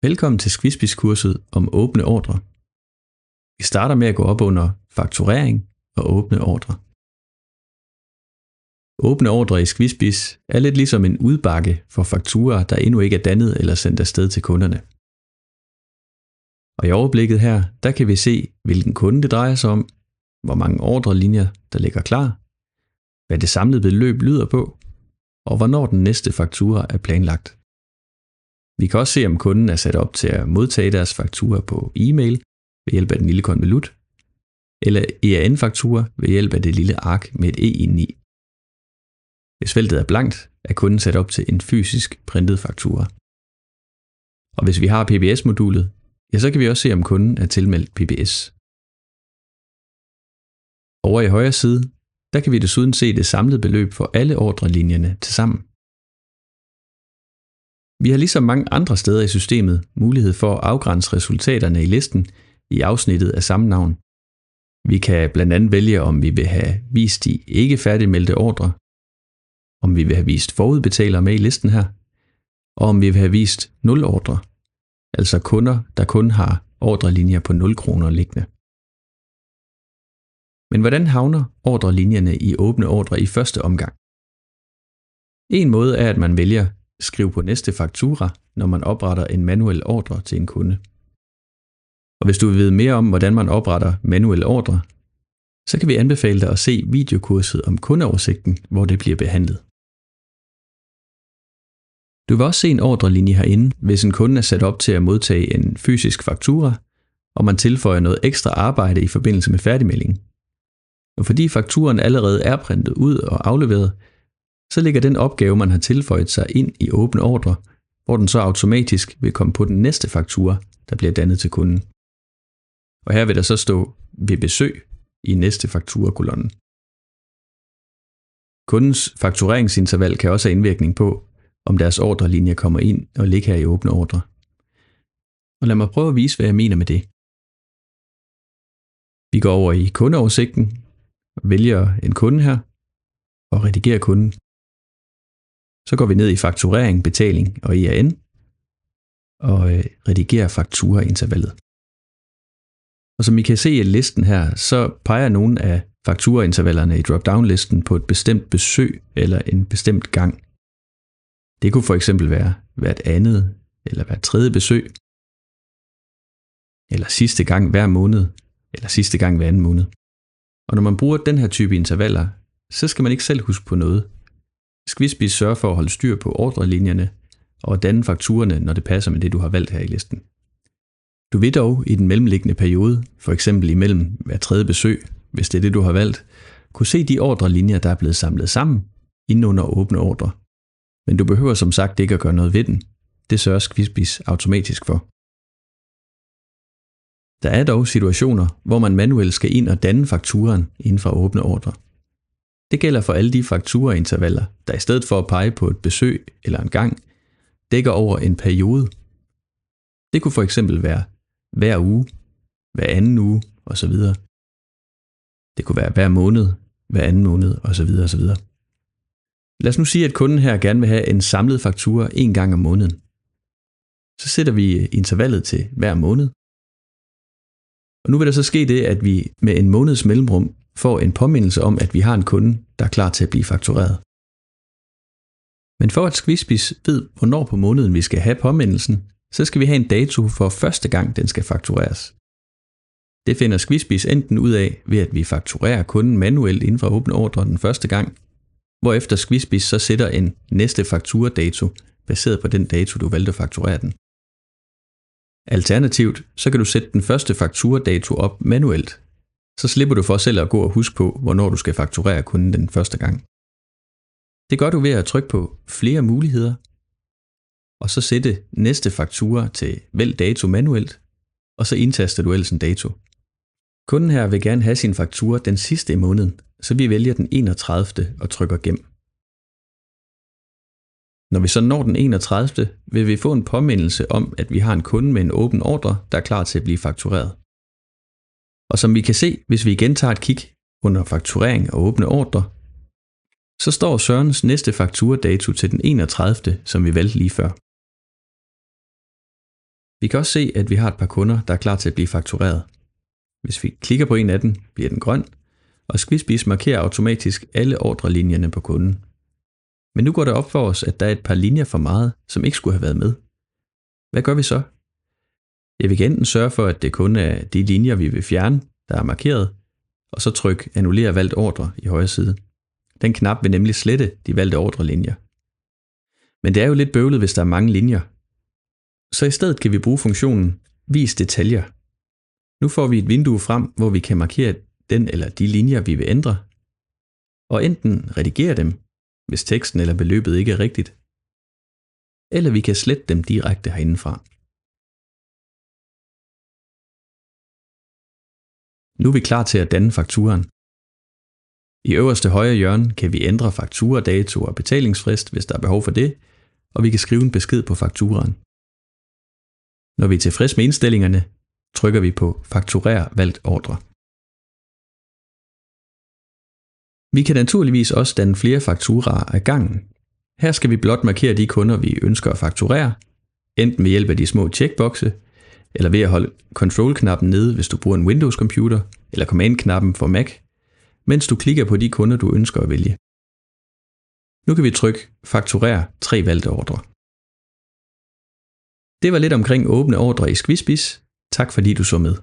Velkommen til Squisbiz-kurset om åbne ordrer. Vi starter med at gå op under fakturering og åbne ordrer. Åbne ordrer i Squisbiz er lidt ligesom en udbakke for fakturaer, der endnu ikke er dannet eller sendt afsted til kunderne. Og i overblikket her, der kan vi se, hvilken kunde det drejer sig om, hvor mange ordrelinjer, der ligger klar, hvad det samlede beløb lyder på, og hvornår den næste faktura er planlagt. Vi kan også se, om kunden er sat op til at modtage deres faktura på e-mail ved hjælp af den lille konvolut, eller EAN-faktura ved hjælp af det lille ark med et E indeni. Hvis feltet er blankt, er kunden sat op til en fysisk printet faktura. Og hvis vi har PBS-modulet, ja, så kan vi også se, om kunden er tilmeldt PBS. Over i højre side, der kan vi desuden se det samlede beløb for alle ordrelinjerne til sammen. Vi har ligesom mange andre steder i systemet mulighed for at afgrænse resultaterne i listen i afsnittet af samme navn. Vi kan blandt andet vælge, om vi vil have vist de ikke færdigmeldte ordrer, om vi vil have vist forudbetalere med i listen her, og om vi vil have vist 0 ordrer, altså kunder, der kun har ordrelinjer på 0 kroner liggende. Men hvordan havner ordrelinjerne i åbne ordrer i første omgang? En måde er, at man vælger skriv på næste faktura, når man opretter en manuel ordre til en kunde. Og hvis du vil vide mere om, hvordan man opretter manuelle ordre, så kan vi anbefale dig at se videokurset om kundeoversigten, hvor det bliver behandlet. Du vil også se en ordrelinje herinde, hvis en kunde er sat op til at modtage en fysisk faktura, og man tilføjer noget ekstra arbejde i forbindelse med færdigmeldingen. Og fordi fakturen allerede er printet ud og afleveret, så ligger den opgave, man har tilføjet sig ind i åbne ordre, hvor den så automatisk vil komme på den næste faktura, der bliver dannet til kunden. Og her vil der så stå ved besøg i næste fakturakolonnen. Kundens faktureringsinterval kan også have indvirkning på, om deres ordrelinje kommer ind og ligger her i åbne ordre. Og lad mig prøve at vise, hvad jeg mener med det. Vi går over i kundeoversigten, vælger en kunde her og redigerer kunden. Så går vi ned i fakturering, betaling og EAN og redigerer fakturaintervallet. Og som I kan se i listen her, så peger nogle af fakturaintervallerne i drop-down-listen på et bestemt besøg eller en bestemt gang. Det kunne for eksempel være hvert andet eller hvert tredje besøg, eller sidste gang hver måned, eller sidste gang hver anden måned. Og når man bruger den her type intervaller, så skal man ikke selv huske på noget. Squisbiz sørger for at holde styr på ordrelinjerne og danne fakturerne, når det passer med det, du har valgt her i listen. Du vil dog i den mellemliggende periode, for eksempel imellem hver tredje besøg, hvis det er det, du har valgt, kunne se de ordrelinjer, der er blevet samlet sammen, inde under åbne ordre. Men du behøver som sagt ikke at gøre noget ved den. Det sørger Squisbiz automatisk for. Der er dog situationer, hvor man manuelt skal ind og danne fakturen inden for åbne ordre. Det gælder for alle de fakturaintervaller, der i stedet for at pege på et besøg eller en gang, dækker over en periode. Det kunne for eksempel være hver uge, hver anden uge osv. Det kunne være hver måned, hver anden måned osv. osv. Lad os nu sige, at kunden her gerne vil have en samlet faktura en gang om måneden. Så sætter vi intervallet til hver måned. Og nu vil der så ske det, at vi med en måneds mellemrum får en påmindelse om, at vi har en kunde, der er klar til at blive faktureret. Men for at Squisbiz ved, hvornår på måneden vi skal have påmindelsen, så skal vi have en dato for første gang, den skal faktureres. Det finder Squisbiz enten ud af, ved at vi fakturerer kunden manuelt inden for åbne ordre den første gang, hvorefter Squisbiz så sætter en næste fakturadato, baseret på den dato, du valgte at fakturere den. Alternativt, så kan du sætte den første fakturadato op manuelt. Så slipper du for selv at gå og huske på, hvornår du skal fakturere kunden den første gang. Det gør du ved at trykke på flere muligheder, og så sætte næste faktura til vælg dato manuelt, og så indtaster du ellers en dato. Kunden her vil gerne have sin faktura den sidste i måneden, så vi vælger den 31. og trykker gem. Når vi så når den 31. vil vi få en påmindelse om, at vi har en kunde med en åben ordre, der er klar til at blive faktureret. Og som vi kan se, hvis vi igen tager et kig under fakturering og åbne ordre, så står Sørens næste fakturadato til den 31., som vi valgte lige før. Vi kan også se, at vi har et par kunder, der er klar til at blive faktureret. Hvis vi klikker på en af dem, bliver den grøn, og Squisbiz markerer automatisk alle ordrelinjerne på kunden. Men nu går det op for os, at der er et par linjer for meget, som ikke skulle have været med. Hvad gør vi så? Jeg vil enten sørge for, at det kun er de linjer, vi vil fjerne, der er markeret, og så tryk Annullér valgt ordre i højre side. Den knap vil nemlig slette de valgte ordrelinjer. Men det er jo lidt bøvlet, hvis der er mange linjer. Så i stedet kan vi bruge funktionen Vis detaljer. Nu får vi et vindue frem, hvor vi kan markere den eller de linjer, vi vil ændre, og enten redigere dem, hvis teksten eller beløbet ikke er rigtigt, eller vi kan slette dem direkte herindefra. Nu er vi klar til at danne fakturaen. I øverste højre hjørne kan vi ændre fakturadato og betalingsfrist, hvis der er behov for det, og vi kan skrive en besked på fakturaen. Når vi er tilfreds med indstillingerne, trykker vi på Fakturer valgt ordre. Vi kan naturligvis også danne flere fakturaer ad gangen. Her skal vi blot markere de kunder, vi ønsker at fakturere, enten ved hjælp af de små checkboxe, eller ved at holde Control-knappen nede, hvis du bruger en Windows-computer, eller Command-knappen for Mac, mens du klikker på de kunder, du ønsker at vælge. Nu kan vi trykke Fakturer 3 valgte ordre. Det var lidt omkring åbne ordre i Squisbiz. Tak fordi du så med.